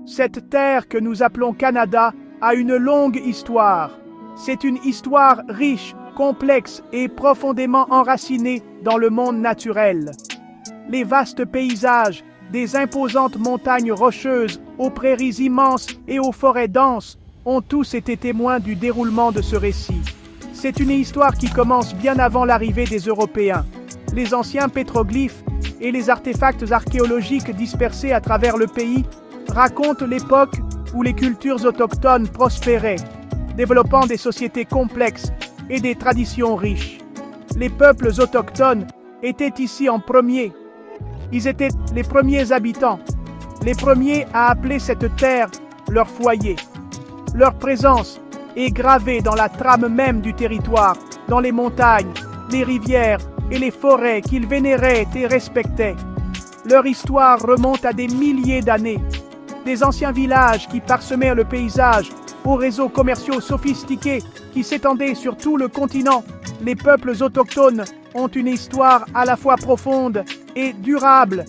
Cette terre que nous appelons Canada a une longue histoire. C'est une histoire riche, complexe et profondément enracinée dans le monde naturel. Les vastes paysages, des imposantes montagnes rocheuses, aux prairies immenses et aux forêts denses, ont tous été témoins du déroulement de ce récit. C'est une histoire qui commence bien avant l'arrivée des Européens. Les anciens pétroglyphes et les artefacts archéologiques dispersés à travers le pays racontent l'époque où les cultures autochtones prospéraient, développant des sociétés complexes et des traditions riches. Les peuples autochtones étaient ici en premier. Ils étaient les premiers habitants, les premiers à appeler cette terre leur foyer. Leur présence est gravée dans la trame même du territoire, dans les montagnes, les rivières et les forêts qu'ils vénéraient et respectaient. Leur histoire remonte à des milliers d'années. Des anciens villages qui parsemaient le paysage, aux réseaux commerciaux sophistiqués qui s'étendaient sur tout le continent, les peuples autochtones ont une histoire à la fois profonde et durable.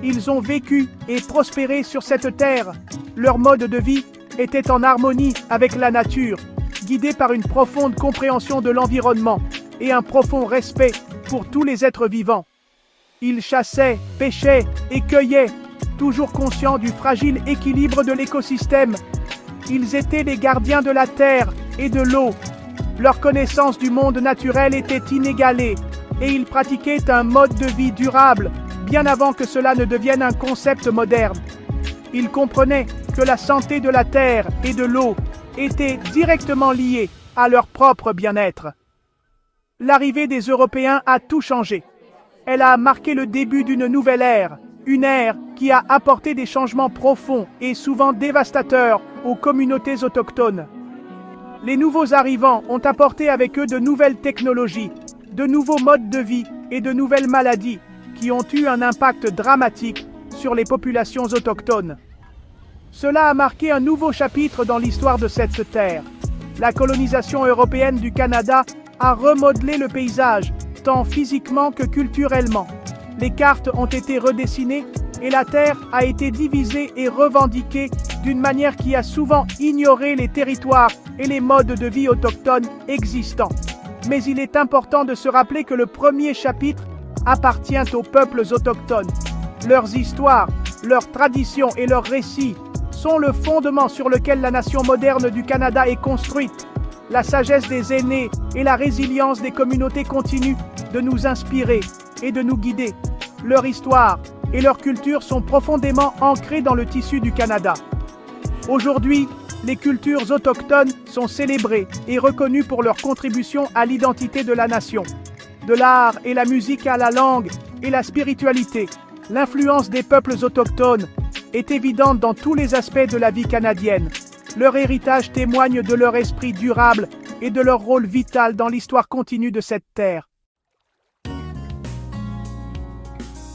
Ils ont vécu et prospéré sur cette terre. Leur mode de vie était en harmonie avec la nature, guidé par une profonde compréhension de l'environnement et un profond respect pour tous les êtres vivants. Ils chassaient, pêchaient et cueillaient, toujours conscients du fragile équilibre de l'écosystème. Ils étaient les gardiens de la terre et de l'eau. Leur connaissance du monde naturel était inégalée et ils pratiquaient un mode de vie durable, bien avant que cela ne devienne un concept moderne. Ils comprenaient que la santé de la terre et de l'eau était directement liée à leur propre bien-être. L'arrivée des Européens a tout changé. Elle a marqué le début d'une nouvelle ère, une ère qui a apporté des changements profonds et souvent dévastateurs aux communautés autochtones. Les nouveaux arrivants ont apporté avec eux de nouvelles technologies, de nouveaux modes de vie et de nouvelles maladies qui ont eu un impact dramatique sur les populations autochtones. Cela a marqué un nouveau chapitre dans l'histoire de cette terre. La colonisation européenne du Canada a remodelé le paysage, tant physiquement que culturellement. Les cartes ont été redessinées et la terre a été divisée et revendiquée d'une manière qui a souvent ignoré les territoires et les modes de vie autochtones existants. Mais il est important de se rappeler que le premier chapitre appartient aux peuples autochtones. Leurs histoires, leurs traditions et leurs récits sont le fondement sur lequel la nation moderne du Canada est construite. La sagesse des aînés et la résilience des communautés continuent de nous inspirer et de nous guider. Leur histoire et leur culture sont profondément ancrées dans le tissu du Canada. Aujourd'hui, les cultures autochtones sont célébrées et reconnues pour leur contribution à l'identité de la nation. De l'art et la musique à la langue et la spiritualité, l'influence des peuples autochtones est évidente dans tous les aspects de la vie canadienne. Leur héritage témoigne de leur esprit durable et de leur rôle vital dans l'histoire continue de cette terre.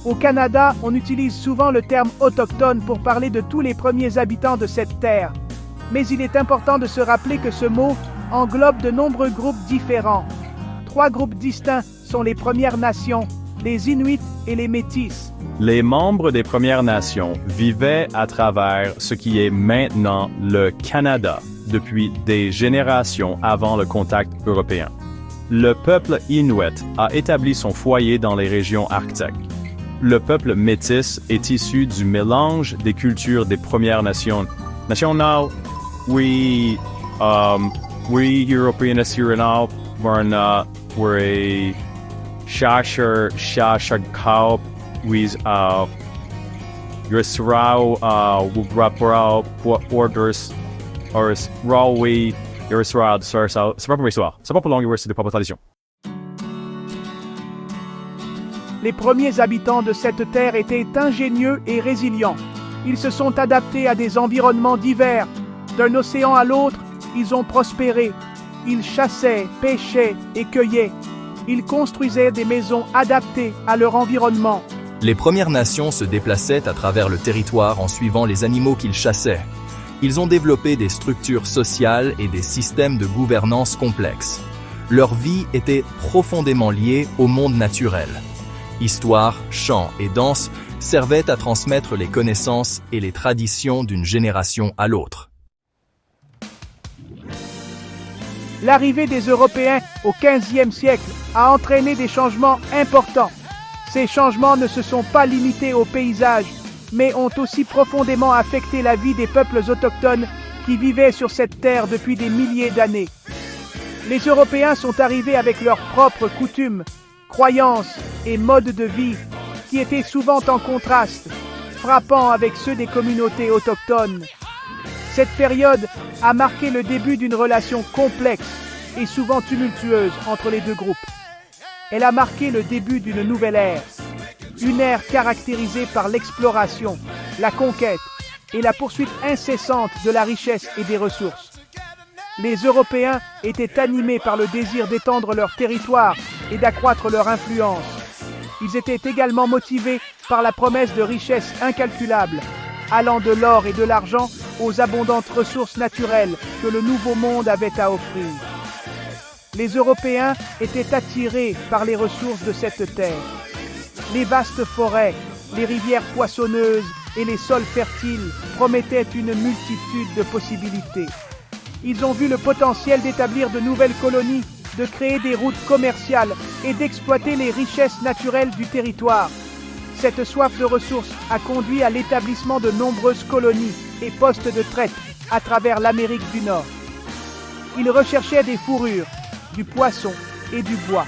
Au Canada, on utilise souvent le terme autochtone pour parler de tous les premiers habitants de cette terre. Mais il est important de se rappeler que ce mot englobe de nombreux groupes différents. 3 groupes distincts sont les Premières Nations, les Inuits et les Métis. Les membres des Premières Nations vivaient à travers ce qui est maintenant le Canada depuis des générations avant le contact européen. Le peuple Inuit a établi son foyer dans les régions arctiques. Le peuple métis est issu du mélange des cultures des Premières Nations. National, we Europeans here now, we're a shashagkau with Yusrao Wubrapra Orders or Rawi Yusrao. C'est pas pour l'histoire. C'est pas pour longue, c'est des propres traditions. Les premiers habitants de cette terre étaient ingénieux et résilients. Ils se sont adaptés à des environnements divers. D'un océan à l'autre, ils ont prospéré. Ils chassaient, pêchaient et cueillaient. Ils construisaient des maisons adaptées à leur environnement. Les Premières Nations se déplaçaient à travers le territoire en suivant les animaux qu'ils chassaient. Ils ont développé des structures sociales et des systèmes de gouvernance complexes. Leur vie était profondément liée au monde naturel. Histoire, chants et danse servait à transmettre les connaissances et les traditions d'une génération à l'autre. L'arrivée des Européens au XVe siècle a entraîné des changements importants. Ces changements ne se sont pas limités au paysage, mais ont aussi profondément affecté la vie des peuples autochtones qui vivaient sur cette terre depuis des milliers d'années. Les Européens sont arrivés avec leurs propres coutumes, croyances et modes de vie qui étaient souvent en contraste, frappant avec ceux des communautés autochtones. Cette période a marqué le début d'une relation complexe et souvent tumultueuse entre les deux groupes. Elle a marqué le début d'une nouvelle ère, une ère caractérisée par l'exploration, la conquête et la poursuite incessante de la richesse et des ressources. Les Européens étaient animés par le désir d'étendre leur territoire et d'accroître leur influence. Ils étaient également motivés par la promesse de richesses incalculables, allant de l'or et de l'argent aux abondantes ressources naturelles que le Nouveau Monde avait à offrir. Les Européens étaient attirés par les ressources de cette terre. Les vastes forêts, les rivières poissonneuses et les sols fertiles promettaient une multitude de possibilités. Ils ont vu le potentiel d'établir de nouvelles colonies, de créer des routes commerciales et d'exploiter les richesses naturelles du territoire. Cette soif de ressources a conduit à l'établissement de nombreuses colonies et postes de traite à travers l'Amérique du Nord. Ils recherchaient des fourrures, du poisson et du bois.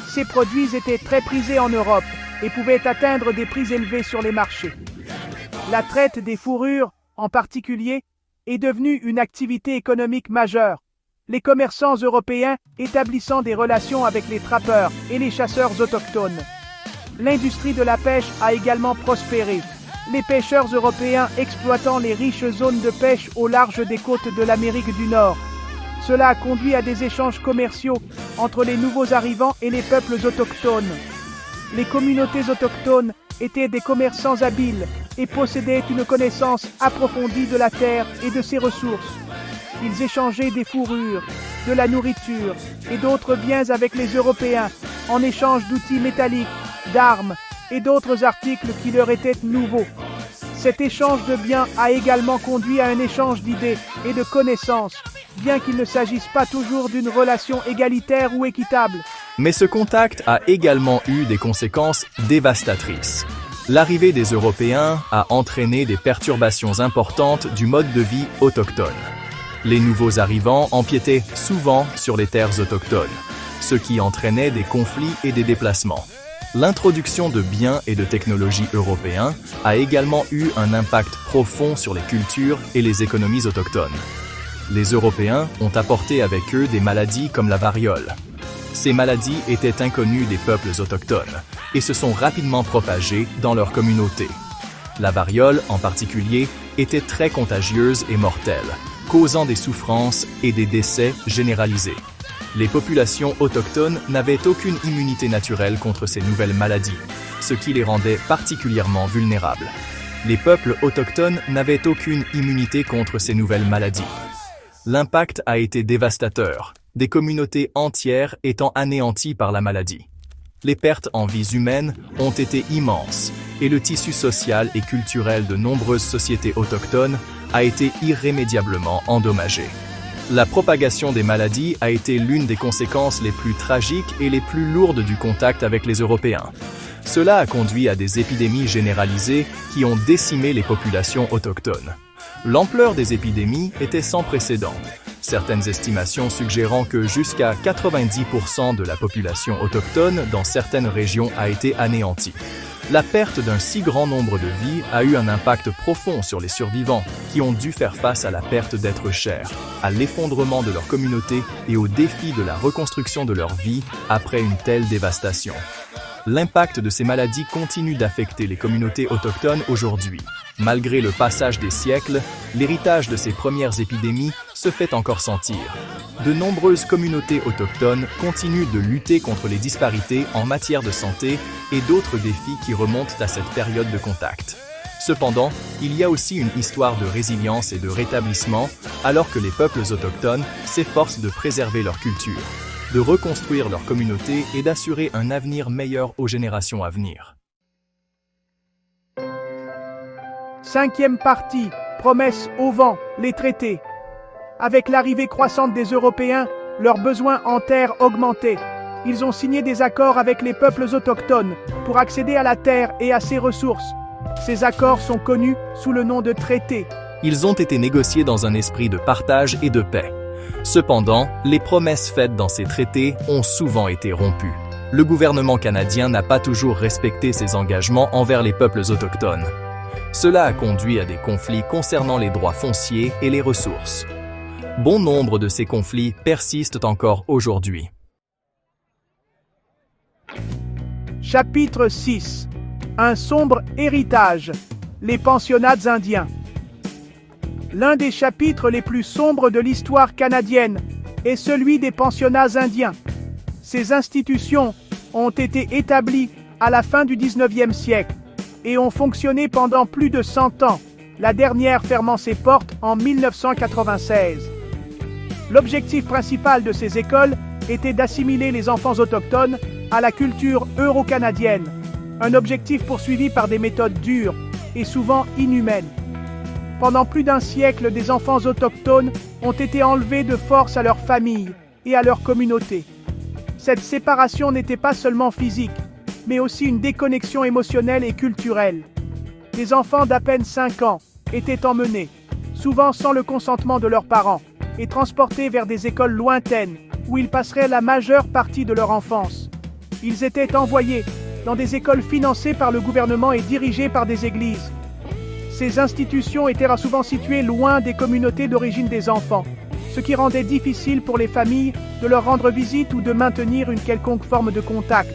Ces produits étaient très prisés en Europe et pouvaient atteindre des prix élevés sur les marchés. La traite des fourrures, en particulier, est devenue une activité économique majeure, les commerçants européens établissant des relations avec les trappeurs et les chasseurs autochtones. L'industrie de la pêche a également prospéré, les pêcheurs européens exploitant les riches zones de pêche au large des côtes de l'Amérique du Nord. Cela a conduit à des échanges commerciaux entre les nouveaux arrivants et les peuples autochtones. Les communautés autochtones étaient des commerçants habiles et possédaient une connaissance approfondie de la terre et de ses ressources. Ils échangeaient des fourrures, de la nourriture et d'autres biens avec les Européens en échange d'outils métalliques, d'armes et d'autres articles qui leur étaient nouveaux. Cet échange de biens a également conduit à un échange d'idées et de connaissances, bien qu'il ne s'agisse pas toujours d'une relation égalitaire ou équitable. Mais ce contact a également eu des conséquences dévastatrices. L'arrivée des Européens a entraîné des perturbations importantes du mode de vie autochtone. Les nouveaux arrivants empiétaient souvent sur les terres autochtones, ce qui entraînait des conflits et des déplacements. L'introduction de biens et de technologies européens a également eu un impact profond sur les cultures et les économies autochtones. Les Européens ont apporté avec eux des maladies comme la variole. Ces maladies étaient inconnues des peuples autochtones et se sont rapidement propagées dans leur communauté. La variole, en particulier, était très contagieuse et mortelle, causant des souffrances et des décès généralisés. Les populations autochtones n'avaient aucune immunité naturelle contre ces nouvelles maladies, ce qui les rendait particulièrement vulnérables. Les peuples autochtones n'avaient aucune immunité contre ces nouvelles maladies. L'impact a été dévastateur, des communautés entières étant anéanties par la maladie. Les pertes en vies humaines ont été immenses et le tissu social et culturel de nombreuses sociétés autochtones a été irrémédiablement endommagé. La propagation des maladies a été l'une des conséquences les plus tragiques et les plus lourdes du contact avec les Européens. Cela a conduit à des épidémies généralisées qui ont décimé les populations autochtones. L'ampleur des épidémies était sans précédent, certaines estimations suggérant que jusqu'à 90% de la population autochtone dans certaines régions a été anéantie. La perte d'un si grand nombre de vies a eu un impact profond sur les survivants qui ont dû faire face à la perte d'êtres chers, à l'effondrement de leur communauté et au défi de la reconstruction de leur vie après une telle dévastation. L'impact de ces maladies continue d'affecter les communautés autochtones aujourd'hui. Malgré le passage des siècles, l'héritage de ces premières épidémies se fait encore sentir. De nombreuses communautés autochtones continuent de lutter contre les disparités en matière de santé et d'autres défis qui remontent à cette période de contact. Cependant, il y a aussi une histoire de résilience et de rétablissement, alors que les peuples autochtones s'efforcent de préserver leur culture, de reconstruire leur communauté et d'assurer un avenir meilleur aux générations à venir. 5e partie, promesses au vent, les traités. Avec l'arrivée croissante des Européens, leurs besoins en terre augmentaient. Ils ont signé des accords avec les peuples autochtones pour accéder à la terre et à ses ressources. Ces accords sont connus sous le nom de traités. Ils ont été négociés dans un esprit de partage et de paix. Cependant, les promesses faites dans ces traités ont souvent été rompues. Le gouvernement canadien n'a pas toujours respecté ses engagements envers les peuples autochtones. Cela a conduit à des conflits concernant les droits fonciers et les ressources. Bon nombre de ces conflits persistent encore aujourd'hui. Chapitre 6. Un sombre héritage. Les pensionnats indiens. L'un des chapitres les plus sombres de l'histoire canadienne est celui des pensionnats indiens. Ces institutions ont été établies à la fin du 19e siècle et ont fonctionné pendant plus de 100 ans, la dernière fermant ses portes en 1996. L'objectif principal de ces écoles était d'assimiler les enfants autochtones à la culture euro-canadienne, un objectif poursuivi par des méthodes dures et souvent inhumaines. Pendant plus d'un siècle, des enfants autochtones ont été enlevés de force à leur famille et à leur communauté. Cette séparation n'était pas seulement physique, mais aussi une déconnexion émotionnelle et culturelle. Des enfants d'à peine 5 ans étaient emmenés, souvent sans le consentement de leurs parents, et transportés vers des écoles lointaines où ils passeraient la majeure partie de leur enfance. Ils étaient envoyés dans des écoles financées par le gouvernement et dirigées par des églises. Ces institutions étaient souvent situées loin des communautés d'origine des enfants, ce qui rendait difficile pour les familles de leur rendre visite ou de maintenir une quelconque forme de contact.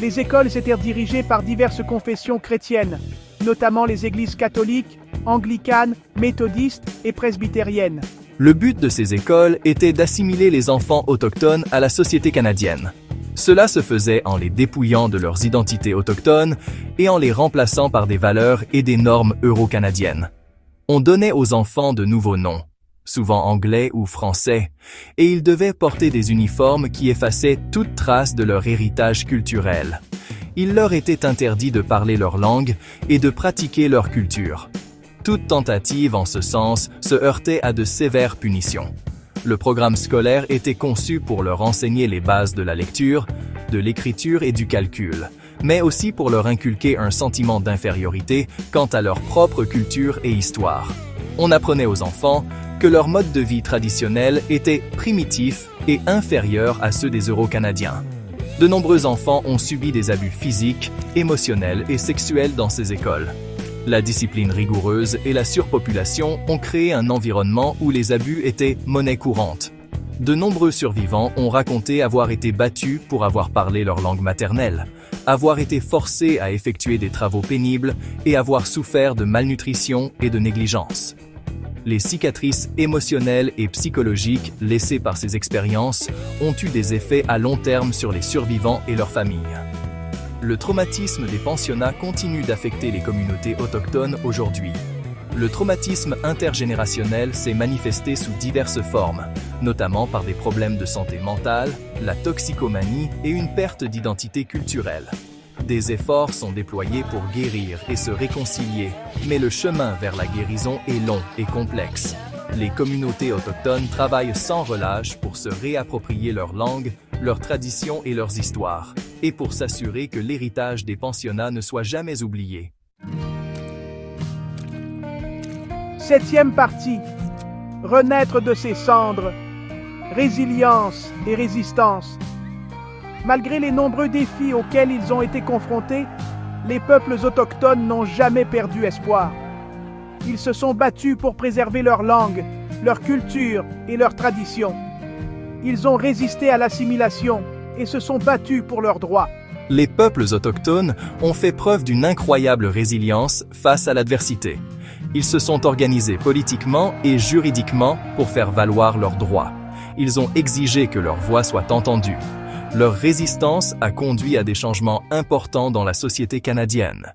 Les écoles étaient dirigées par diverses confessions chrétiennes, notamment les églises catholiques, anglicanes, méthodistes et presbytériennes. Le but de ces écoles était d'assimiler les enfants autochtones à la société canadienne. Cela se faisait en les dépouillant de leurs identités autochtones et en les remplaçant par des valeurs et des normes euro-canadiennes. On donnait aux enfants de nouveaux noms, souvent anglais ou français, et ils devaient porter des uniformes qui effaçaient toute trace de leur héritage culturel. Il leur était interdit de parler leur langue et de pratiquer leur culture. Toute tentative en ce sens se heurtait à de sévères punitions. Le programme scolaire était conçu pour leur enseigner les bases de la lecture, de l'écriture et du calcul, mais aussi pour leur inculquer un sentiment d'infériorité quant à leur propre culture et histoire. On apprenait aux enfants que leur mode de vie traditionnel était primitif et inférieur à ceux des Euro-Canadiens. De nombreux enfants ont subi des abus physiques, émotionnels et sexuels dans ces écoles. La discipline rigoureuse et la surpopulation ont créé un environnement où les abus étaient monnaie courante. De nombreux survivants ont raconté avoir été battus pour avoir parlé leur langue maternelle, avoir été forcés à effectuer des travaux pénibles et avoir souffert de malnutrition et de négligence. Les cicatrices émotionnelles et psychologiques laissées par ces expériences ont eu des effets à long terme sur les survivants et leurs familles. Le traumatisme des pensionnats continue d'affecter les communautés autochtones aujourd'hui. Le traumatisme intergénérationnel s'est manifesté sous diverses formes, notamment par des problèmes de santé mentale, la toxicomanie et une perte d'identité culturelle. Des efforts sont déployés pour guérir et se réconcilier, mais le chemin vers la guérison est long et complexe. Les communautés autochtones travaillent sans relâche pour se réapproprier leur langue, leurs traditions et leurs histoires, et pour s'assurer que l'héritage des pensionnats ne soit jamais oublié. 7e partie. Renaître de ses cendres. Résilience et résistance. Malgré les nombreux défis auxquels ils ont été confrontés, les peuples autochtones n'ont jamais perdu espoir. Ils se sont battus pour préserver leur langue, leur culture et leurs traditions. Ils ont résisté à l'assimilation et se sont battus pour leurs droits. Les peuples autochtones ont fait preuve d'une incroyable résilience face à l'adversité. Ils se sont organisés politiquement et juridiquement pour faire valoir leurs droits. Ils ont exigé que leur voix soit entendue. Leur résistance a conduit à des changements importants dans la société canadienne.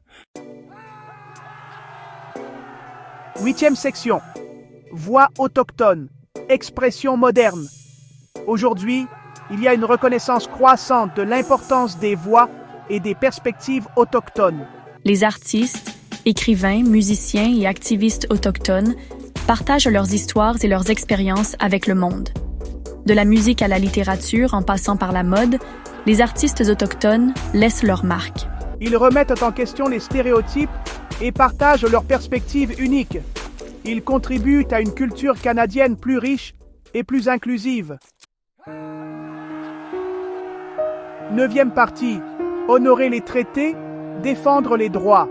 8e section. Voix autochtone. Expression moderne. Aujourd'hui, il y a une reconnaissance croissante de l'importance des voix et des perspectives autochtones. Les artistes, écrivains, musiciens et activistes autochtones partagent leurs histoires et leurs expériences avec le monde. De la musique à la littérature, en passant par la mode, les artistes autochtones laissent leur marque. Ils remettent en question les stéréotypes et partagent leurs perspectives uniques. Ils contribuent à une culture canadienne plus riche et plus inclusive. 9e partie. Honorer les traités, défendre les droits.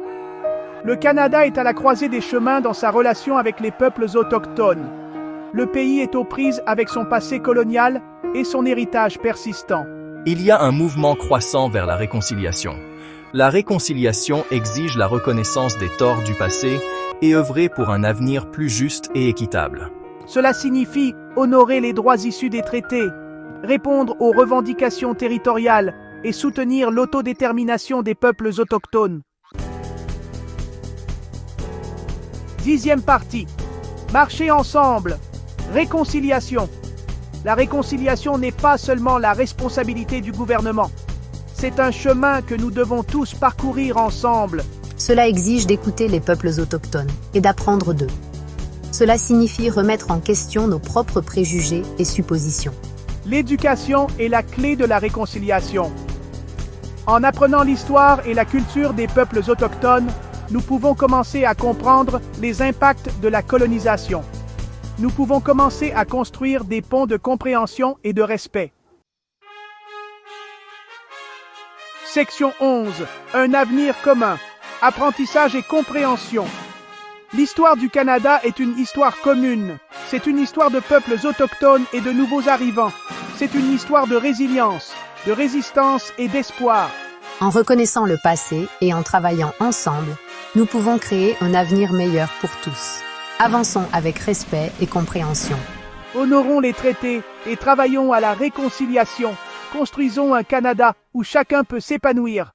Le Canada est à la croisée des chemins dans sa relation avec les peuples autochtones. Le pays est aux prises avec son passé colonial et son héritage persistant. Il y a un mouvement croissant vers la réconciliation. La réconciliation exige la reconnaissance des torts du passé et œuvrer pour un avenir plus juste et équitable. Cela signifie honorer les droits issus des traités, répondre aux revendications territoriales et soutenir l'autodétermination des peuples autochtones. 10e partie. Marcher ensemble. Réconciliation. La réconciliation n'est pas seulement la responsabilité du gouvernement. C'est un chemin que nous devons tous parcourir ensemble. Cela exige d'écouter les peuples autochtones et d'apprendre d'eux. Cela signifie remettre en question nos propres préjugés et suppositions. L'éducation est la clé de la réconciliation. En apprenant l'histoire et la culture des peuples autochtones, nous pouvons commencer à comprendre les impacts de la colonisation. Nous pouvons commencer à construire des ponts de compréhension et de respect. Section 11. Un avenir commun. Apprentissage et compréhension. L'histoire du Canada est une histoire commune. C'est une histoire de peuples autochtones et de nouveaux arrivants. C'est une histoire de résilience, de résistance et d'espoir. En reconnaissant le passé et en travaillant ensemble, nous pouvons créer un avenir meilleur pour tous. Avançons avec respect et compréhension. Honorons les traités et travaillons à la réconciliation. Construisons un Canada où chacun peut s'épanouir.